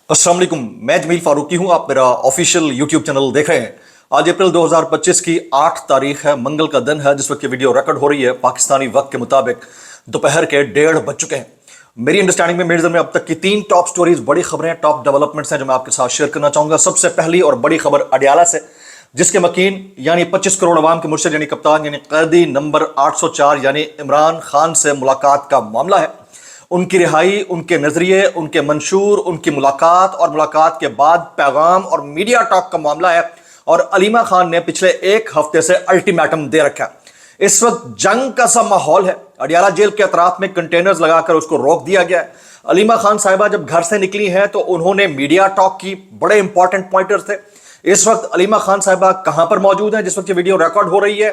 अस्सलाम वालेकुम, मैं जमील फारूकी हूं। आप मेरा ऑफिशियल यूट्यूब चैनल देख रहे हैं। आज अप्रैल 2025 की 8 तारीख है, मंगल का दिन है। जिस वक्त ये वीडियो रिकॉर्ड हो रही है पाकिस्तानी वक्त के मुताबिक दोपहर के 1:30 बज चुके हैं। मेरी अंडरस्टैंडिंग में मेरे नज़र में अब तक की 3 टॉप स्टोरीज, बड़ी खबरें, टॉप डेवलपमेंट्स हैं जो मैं आपके साथ शेयर करना चाहूंगा। सबसे पहली और बड़ी खबर अडियाला से, जिसके मकीन यानी 25 करोड़ अवाम के मुर्शिद यानी कप्तान यानी कैदी नंबर 804 यानी इमरान खान से मुलाकात का मामला है। उनकी रिहाई, उनके नजरिए, उनके मंशूर, उनकी मुलाकात और मुलाकात के बाद पैगाम और मीडिया टॉक का मामला है। और अलीमा खान ने पिछले 1 हफ्ते से अल्टीमेटम दे रखा है। इस वक्त जंग का सा माहौल है। अडियाला जेल के अतराफ में कंटेनर्स लगाकर उसको रोक दिया गया है। अलीमा खान साहिबा जब घर से निकली हैं तो उन्होंने मीडिया टॉक की, बड़े इंपॉर्टेंट पॉइंटर्स थे। इस वक्त अलीमा खान साहिबा कहां पर मौजूद हैं जिस वक्त ये वीडियो रिकॉर्ड हो रही है?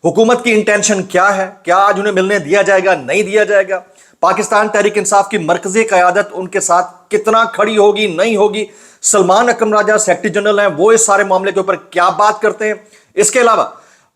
हुकूमत की इंटेंशन क्या है? क्या आज उन्हें मिलने दिया जाएगा, नहीं दिया जाएगा? पाकिस्तान तहरीक इंसाफ की मरकजी क़यादत उनके साथ कितना खड़ी होगी, नहीं होगी? सलमान अकरम राजा सेक्रेटरी जनरल हैं, वो इस सारे मामले के ऊपर क्या बात करते हैं? इसके अलावा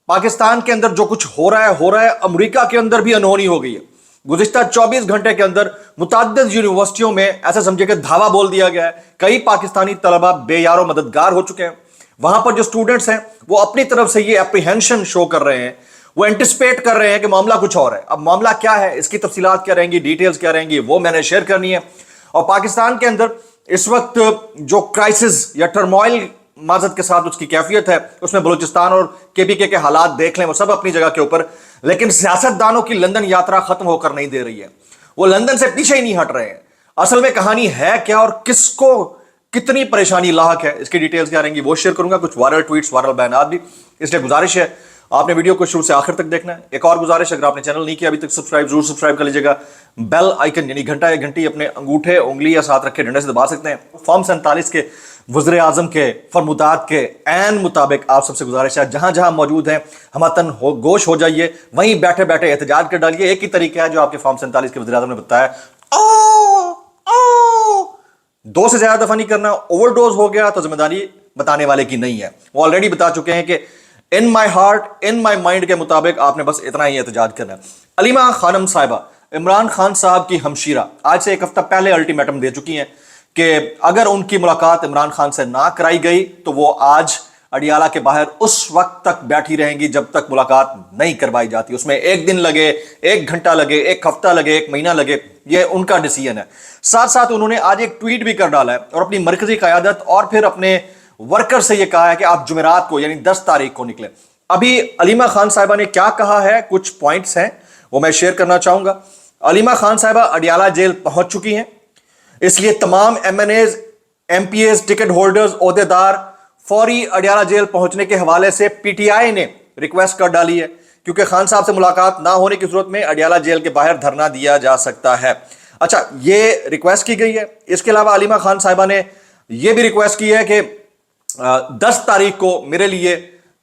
पाकिस्तान के अंदर जो कुछ हो रहा है, अमेरिका के अंदर भी अनहोनी हो गई है। गुज़िश्ता 24 घंटे के अंदर मुतअद्दिद यूनिवर्सिटियों में ऐसा समझे कि धावा बोल दिया गया है। कई पाकिस्तानी तलबा बेयारो मददगार हो चुके हैं। वहां पर जो स्टूडेंट्स हैं वो अपनी तरफ से ये एप्रीहेंशन शो कर रहे हैं, वो एंटिसिपेट कर रहे हैं कि मामला कुछ और है। अब मामला क्या है, इसकी तफसीलात क्या रहेंगी, डिटेल्स क्या रहेंगी, वो मैंने शेयर करनी है। और पाकिस्तान के अंदर इस वक्त जो क्राइसिस या टर्मोइल माजद के साथ उसकी कैफियत है, उसमें बलूचिस्तान और केपीके के हालात देख लें, वो सब अपनी जगह के ऊपर। लेकिन सियासतदानों की लंदन यात्रा खत्म होकर नहीं दे रही है। वो लंदन से पीछे ही नहीं हट रहे हैं। असल में कहानी है क्या और किसको कितनी परेशानी लाहक है, इसकी डिटेल्स क्या रहेंगी वो शेयर करूंगा। कुछ वायरल ट्वीट्स, वायरल बयानात भी। इसलिए गुजारिश है आपने वीडियो को शुरू से आखिर तक देखना है। एक और गुजारिश, अगर आपने चैनल नहीं किया अभी तक सब्सक्राइब जरूर सब्सक्राइब कर लीजिएगा। बेल आइकन यानी घंटा या घंटी अपने अंगूठे, उंगली या साथ रखे डंडे से दबा सकते हैं। फॉर्म 47 के वज़ीर आज़म के फरमुदात के ऐन मुताबिक आप सबसे गुजारिश है, जहां जहां मौजूद हैं हमतन हो गोश हो जाइए, वहीं बैठे बैठे एहतजाज कर डालिए। एक ही तरीका है जो आपके फॉर्म 47 के वज़ीर आज़म ने बताया, 2 से ज्यादा दफा नहीं करना। ओवरडोज हो गया तो जिम्मेदारी बताने वाले की नहीं है। वो ऑलरेडी बता चुके हैं कि इन my heart in my mind के मुताबिक आपने बस इतना ही एहतजाज करना है। अलीमा खानम साहिबा इमरान खान साहब की हमशीरा आज से 1 हफ्ता पहले अल्टीमेटम दे चुकी हैं कि अगर उनकी मुलाकात इमरान खान से ना कराई गई तो वो आज अडियाला के बाहर उस वक्त तक बैठी रहेंगी जब तक मुलाकात नहीं करवाई जाती। उसमें 1 दिन लगे, 1 घंटा लगे, 1 हफ्ता लगे, 1 महीना लगे, ये उनका डिसीजन है। साथ साथ उन्होंने आज एक ट्वीट भी कर डाला है और अपनी मरकजी क़यादत और फिर अपने वर्कर से यह कहा है कि आप जुमेरात को यानी 10 तारीख को निकले। अभी अलीमा खान साहिबा ने क्या कहा है, कुछ पॉइंट्स हैं वो मैं शेयर करना चाहूंगा। अलीमा खान साहिबा अडियाला जेल पहुंच चुकी हैं, इसलिए तमाम MNAs, MPAs, टिकट होल्डर्स, ओहदेदार फौरी अडियाला जेल पहुंचने के हवाले से PTI ने रिक्वेस्ट कर डाली है, क्योंकि खान साहब से मुलाकात ना होने की सूरत में अडियाला जेल के बाहर धरना दिया जा सकता है। अच्छा, ये रिक्वेस्ट की गई है। इसके अलावा अलीमा खान साहिबा ने यह भी रिक्वेस्ट की है कि 10 तारीख को मेरे लिए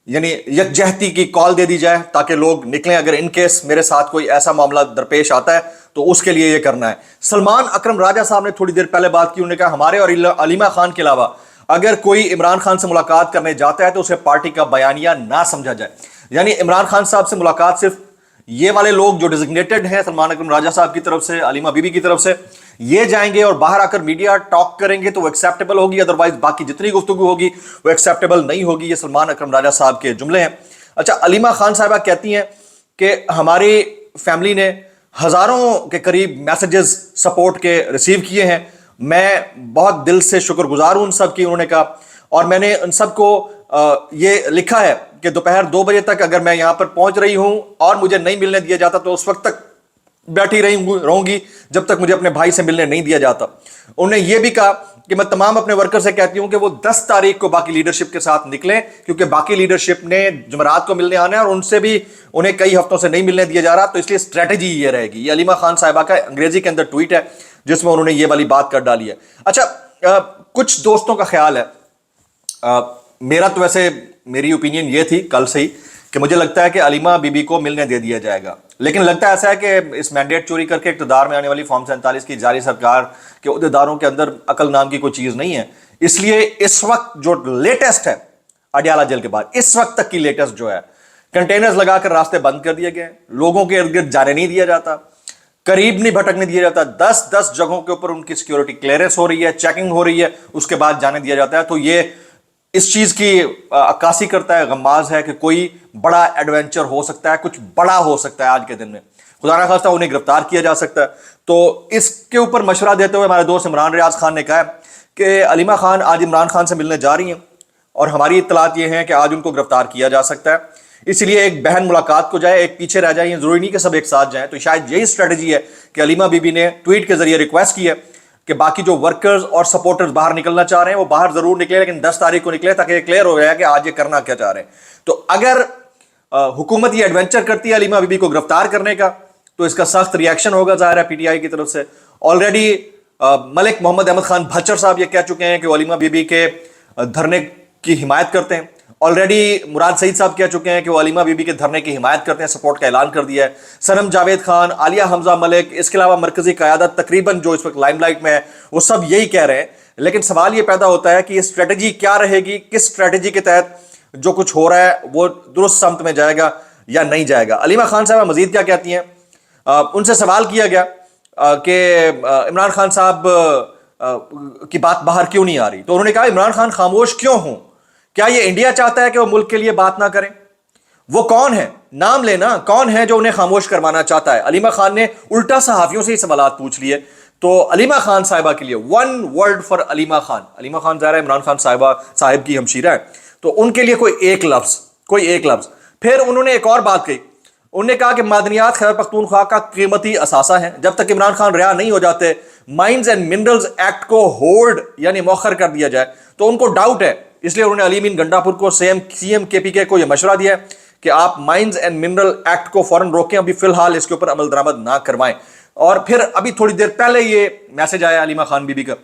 यानी यकजहती की कॉल दे दी जाए ताकि लोग निकलें। अगर इन केस मेरे साथ कोई ऐसा मामला दरपेश आता है तो उसके लिए ये करना है। सलमान अकरम राजा साहब ने थोड़ी देर पहले बात की। उन्होंने कहा हमारे और अलीमा खान के अलावा अगर कोई इमरान खान से मुलाकात करने जाता है तो उसे पार्टी का बयानिया ना समझा जाए। यानी इमरान खान साहब से मुलाकात सिर्फ ये वाले लोग जो डिजिग्नेटेड हैं, सलमान अकरम राजा साहब की तरफ से, अलीमा बीबी की तरफ से, ये जाएंगे और बाहर आकर मीडिया टॉक करेंगे तो वो एक्सेप्टेबल होगी। अदरवाइज बाकी जितनी गुफ्तगू होगी वो एक्सेप्टेबल नहीं होगी। ये सलमान अकरम राजा साहब के जुमले हैं। अच्छा, अलीमा खान साहिबा कहती हैं कि हमारी फैमिली ने हजारों के करीब मैसेजेस सपोर्ट के रिसीव किए हैं। मैं बहुत दिल से शुक्रगुजार हूं उन सब की, उन्होंने कहा। और मैंने उन सबको ये लिखा है कि दोपहर 2 बजे तक अगर मैं यहां पर पहुंच रही हूं और मुझे नहीं मिलने दिया जाता तो उस वक्त तक बैठी रहूंगी जब तक मुझे अपने भाई से मिलने नहीं दिया जाता। उन्होंने यह भी कहा कि मैं तमाम अपने वर्कर से कहती हूं कि वो 10 तारीख को बाकी लीडरशिप के साथ निकलें, क्योंकि बाकी लीडरशिप ने जुमेरात को मिलने आना है और उनसे भी उन्हें कई हफ्तों से नहीं मिलने दिया जा रहा। तो इसलिए स्ट्रेटेजी ये रहेगी। ये अलीमा खान साहिबा का अंग्रेजी के अंदर ट्वीट है जिसमें उन्होंने ये वाली बात कर डाली है। अच्छा, कुछ दोस्तों का ख्याल है, मेरा तो वैसे मेरी ओपिनियन ये थी कल से ही कि मुझे लगता है कि अलीमा बीबी को मिलने दे दिया जाएगा। लेकिन लगता है ऐसा है कि इस मैंडेट चोरी करके इक़्तिदार में आने वाली फॉर्म 47 की जारी सरकार के उहदेदारों के अंदर अकल नाम की कोई चीज़ नहीं है। इसलिए इस वक्त जो लेटेस्ट है अडियाला जेल के बाद, इस वक्त तक की लेटेस्ट जो है, कंटेनर्स लगाकर रास्ते बंद कर दिए गए, लोगों के इर्द गिर्द जाने नहीं दिया जाता, करीब नहीं भटकने दिया जाता, 10-10 जगहों के ऊपर उनकी सिक्योरिटी क्लियरेंस हो रही है, चेकिंग हो रही है, उसके बाद जाने दिया जाता है। तो ये इस चीज की अक्कासी करता है, गम्माज है कि कोई बड़ा एडवेंचर हो सकता है, कुछ बड़ा हो सकता है आज के दिन में, खुदा ना खास्ता उन्हें गिरफ्तार किया जा सकता है। तो इसके ऊपर मशवरा देते हुए हमारे दोस्त इमरान रियाज खान ने कहा है कि अलीमा खान आज इमरान खान से मिलने जा रही हैं और हमारी इत्तलात ये हैं कि आज उनको गिरफ्तार किया जा सकता है, इसलिए एक बहन मुलाकात को जाए, एक पीछे रह जाए, जरूरी नहीं कि सब एक साथ जाएं। तो शायद यही स्ट्रेटजी है कि अलीमा बीबी ने ट्वीट के जरिए रिक्वेस्ट की है कि बाकी जो वर्कर्स और सपोर्टर्स बाहर निकलना चाह रहे हैं वो बाहर जरूर निकले, लेकिन 10 तारीख को निकले ताकि क्लियर हो जाए कि आज ये करना क्या चाह रहे हैं। तो अगर हुकूमत ये एडवेंचर करती है अलीमा बीबी को गिरफ्तार करने का, तो इसका सख्त रिएक्शन होगा जाहिर है पीटीआई की तरफ से। ऑलरेडी मलिक मोहम्मद अहमद खान भच्चर साहब ये कह चुके हैं कि वो अलीमा बीबी के धरने की हिमायत करते हैं। ऑलरेडी मुराद सईद साहब कह चुके हैं कि वो अलीमा बीबी के धरने की हिमायत करते हैं, सपोर्ट का ऐलान कर दिया है। सनम जावेद खान, आलिया हमजा मलिक, इसके अलावा मरकजी क़यादत तकरीबन जो इस वक्त लाइमलाइट में है, वो सब यही कह रहे हैं। लेकिन सवाल ये पैदा होता है कि ये स्ट्रेटजी क्या रहेगी, किस स्ट्रेटजी के तहत जो कुछ हो रहा है वो दुरुस्त समत में जाएगा या नहीं जाएगा। अलीमा खान साहब मजीद क्या कहती हैं, उनसे सवाल किया गया कि इमरान खान साहब की बात बाहर क्यों नहीं आ रही, तो उन्होंने कहा इमरान खान खामोश क्यों हूं, क्या ये इंडिया चाहता है कि वो मुल्क के लिए बात ना करें? वो कौन है, नाम लेना, कौन है जो उन्हें खामोश करवाना चाहता है? अलीमा खान ने उल्टा सहाफियों से ही सवाल पूछ लिए। तो अलीमा खान साहिबा के लिए one word for Aleema Khan, Aleema Khan ज़ाहिर है इमरान खान साहिब की हमशीरा है, तो उनके लिए कोई एक लफ्ज। फिर उन्होंने एक और बात कही, उन्होंने कहा कि मादनियात खैबर पख्तूनख्वा का कीमती असासा है, जब तक इमरान खान रिहा नहीं हो जाते माइंस एंड मिनरल्स एक्ट को होल्ड यानी मौखर कर दिया जाए। तो उनको डाउट है, इसलिए उन्होंने अली मीन गंडापुर को सीएम केपीके को यह मशवरा दिया है कि आप माइंस एंड मिनरल एक्ट को फौरन रोकें, अभी फिलहाल इसके ऊपर अमल दरामद ना करवाएं। और फिर अभी थोड़ी देर पहले ये मैसेज आया अलीमा खान बीबी का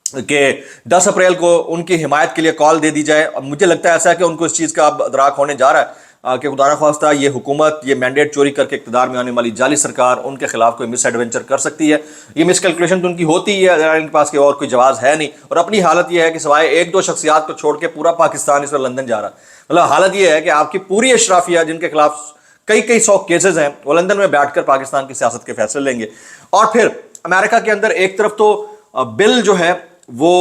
कि 10 अप्रैल को उनकी हिमायत के लिए कॉल दे दी जाए। और मुझे लगता है ऐसा है कि उनको इस चीज़ का अब अदराक होने जा रहा है कि खुदा न ख्वास्ता ये हुकूमत, ये मैंडेट चोरी करके इक़्तिदार में आने वाली जाली सरकार, उनके खिलाफ कोई मिस एडवेंचर कर सकती है। ये मिस कैलकुलेशन तो उनकी होती ही है, इनके पास और कोई जवाब है नहीं। और अपनी हालत ये है कि सिवाय 1-2 शख्सियात को छोड़ के पूरा पाकिस्तान इस वक्त लंदन जा रहा है। मतलब हालत ये है कि आपकी पूरी अशराफिया जिनके खिलाफ कई 100 केसेज हैं, वो लंदन में बैठकर पाकिस्तान की सियासत के फैसले लेंगे। और फिर अमेरिका के अंदर एक तरफ तो बिल जो है वो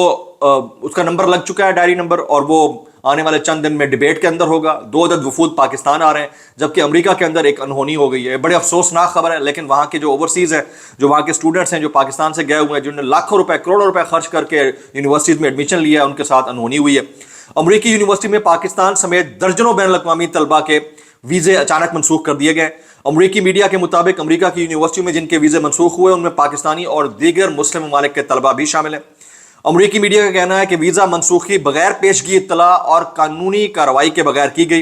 उसका नंबर लग चुका है, डायरी नंबर, और वो आने वाले चंद दिन में डिबेट के अंदर होगा। 2 अदद वफूद पाकिस्तान आ रहे हैं, जबकि अमेरिका के अंदर एक अनहोनी हो गई है। बड़े अफसोसनाक खबर है, लेकिन वहाँ के जो ओवरसीज़ हैं, जो वहाँ के स्टूडेंट्स हैं जो पाकिस्तान से गए हुए हैं, जिन्होंने लाखों रुपए करोड़ों रुपए खर्च करके यूनिवर्सिटीज़ में एडमिशन लिया है, उनके साथ अनहोनी हुई है। अमरीकी यूनिवर्सिटी में पाकिस्तान समेत दर्जनों बैन अवी तलबा के वीज़े अचानक मनसूख कर दिए गए। अमरीकी मीडिया के मुताबिक अमरीका की यूनिवर्सिटी में जिनके वीज़े मनसूख हुए उनमें पाकिस्तानी और दीगर मुस्लिम ममालिक के तलबा भी शामिल हैं। अमरीकी मीडिया का कहना है कि वीज़ा मनसूखी बगैर पेशगी इत्तला और कानूनी कार्रवाई के बगैर की गई।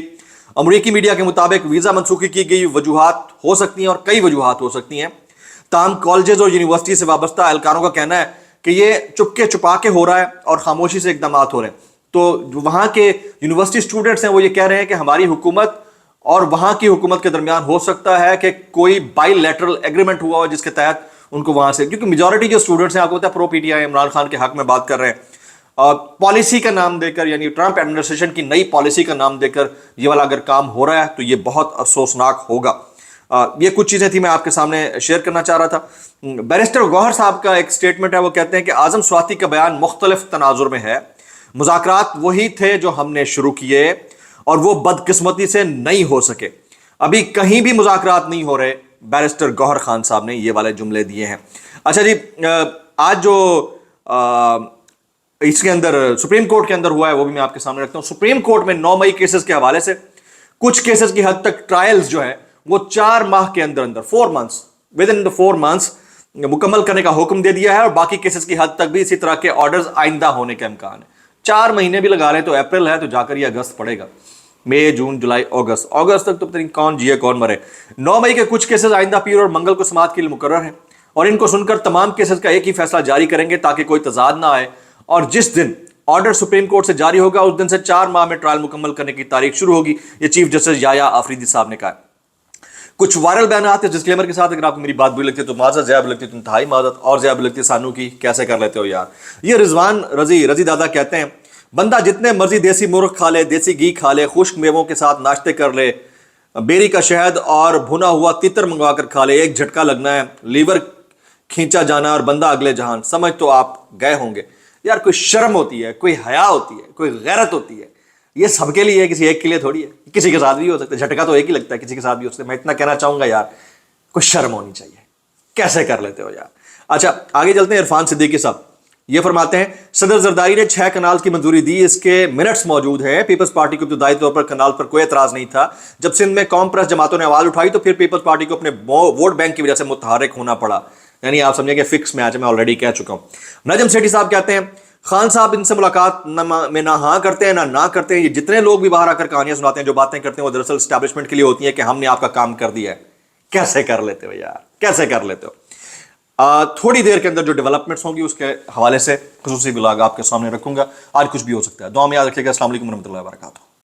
अमरीकी मीडिया के मुताबिक वीज़ा मनसूखी की गई वजूहात हो सकती हैं और कई वजूहात हो सकती हैं। ताम कॉलेजेस और यूनिवर्सिटी से वाबस्ता एहलकारों का कहना है कि ये चुपके छुपा के हो रहा है और खामोशी से इकदाम हो रहे हैं। तो जो वहाँ के यूनिवर्सिटी स्टूडेंट्स हैं वो ये कह रहे हैं कि हमारी हुकूमत और वहाँ की हुकूमत के दरमियान हो सकता है कि कोई बाईलैटरल एग्रीमेंट हुआ हो जिसके तहत उनको वहाँ से, क्योंकि मेजॉरिटी जो स्टूडेंट्स हैं आपको पता है प्रो पीटीआई इमरान खान के हक में बात कर रहे हैं, पॉलिसी का नाम देकर, यानी ट्रंप एडमिनिस्ट्रेशन की नई पॉलिसी का नाम देकर ये वाला अगर काम हो रहा है तो ये बहुत अफसोसनाक होगा। ये कुछ चीज़ें थी मैं आपके सामने शेयर करना चाह रहा था। बैरिस्टर गौहर साहब का एक स्टेटमेंट है, वो कहते हैं कि आज़म स्वाति का बयान मुख्तलिफ तनाजुर में है, मुज़ाकरात वही थे जो हमने शुरू किए और वो बदकिस्मती से नहीं हो सके, अभी कहीं भी मुज़ाकरात नहीं हो रहे। बैरिस्टर गौहर खान साहब ने ये वाले जुमले दिए हैं। अच्छा जी, आज जो इसके अंदर सुप्रीम कोर्ट के अंदर हुआ है वो भी मैं आपके सामने रखता हूँ। सुप्रीम कोर्ट में 9 मई केसेस के हवाले से कुछ केसेस की हद तक ट्रायल्स जो है वो 4 माह के अंदर अंदर 4 months with in the 4 months मुकम्मल करने का हुक्म दे दिया है, और बाकी केसेस की हद तक भी इसी तरह के ऑर्डर्स आइंदा होने का इम्कान है। 4 महीने भी लगा लें तो अप्रैल है तो जाकर ये अगस्त पड़ेगा, मई जून जुलाई अगस्त तक तो पता नहीं कौन जिए कौन मरे। 9 मई के कुछ केसेस आइंदा पीर और मंगल को समाअत के लिए मुकर्रर हैं, और इनको सुनकर तमाम केसेस का एक ही फैसला जारी करेंगे ताकि कोई तजाद ना आए। और जिस दिन ऑर्डर सुप्रीम कोर्ट से जारी होगा उस दिन से 4 माह में ट्रायल मुकम्मल करने की तारीख शुरू होगी, ये चीफ जस्टिस याया आफरीदी साहब ने कहा। कुछ वायरल बयान आते हैं डिस्क्लेमर के साथ, अगर आपको मेरी बात बुरी लगती है तो माजत, ज़्यादा लगती है तो इंतहाई माजत, और ज़्यादा लगती है सानू की, कैसे कर लेते हो यार। ये रिजवान रजी दादा कहते हैं, बंदा जितने मर्जी देसी मुर्ग खा ले, देसी घी खा ले, खुश्क मेवों के साथ नाश्ते कर ले, बेरी का शहद और भुना हुआ तितर मंगवा कर खा ले, एक झटका लगना है, लीवर खींचा जाना और बंदा अगले जहान, समझ तो आप गए होंगे। यार कोई शर्म होती है, कोई हया होती है, कोई गैरत होती है, ये सबके लिए है, किसी एक के लिए थोड़ी है। किसी के साथ भी हो सकता है, झटका तो एक ही लगता है, किसी के साथ भी हो सकता है। मैं इतना कहना चाहूंगा यार, कोई शर्म होनी चाहिए, कैसे कर लेते हो यार। अच्छा आगे चलते हैं, इरफान सिद्दीकी साहब ये फरमाते हैं, सदर जरदारी ने 6 कनाल की मंजूरी दी, इसके मिनट्स मौजूद हैं। पीपल्स पार्टी को इब्तदाई तौर पर कनाल पर कोई एतराज नहीं था। जब सिंध में कौम प्रेस जमातों ने आवाज उठाई तो फिर पीपल्स पार्टी को अपने वोट बैंक की वजह से मुतहरिक होना पड़ा। यानी आप समझे कि फिक्स मैच, मैं ऑलरेडी कह चुका हूं। नजम सेठी साहब कहते हैं, खान साहब इनसे मुलाकात में ना हाँ करते हैं ना करते हैं। ये जितने लोग भी बाहर आकर कहानियां सुनाते हैं, जो बातें करते हैं, वो दरअसल एस्टैब्लिशमेंट के लिए होती है कि हमने आपका काम कर दिया है। कैसे कर लेते हो यार, कैसे कर लेते हो। थोड़ी देर के अंदर जो डेवलपमेंट्स होंगी उसके हवाले से खुसूसी व्लॉग आपके सामने रखूंगा। आज कुछ भी हो सकता है। दुआ में याद रखिएगा। अस्सलाम वालेकुम रहमतुल्लाहि व बरकातहू।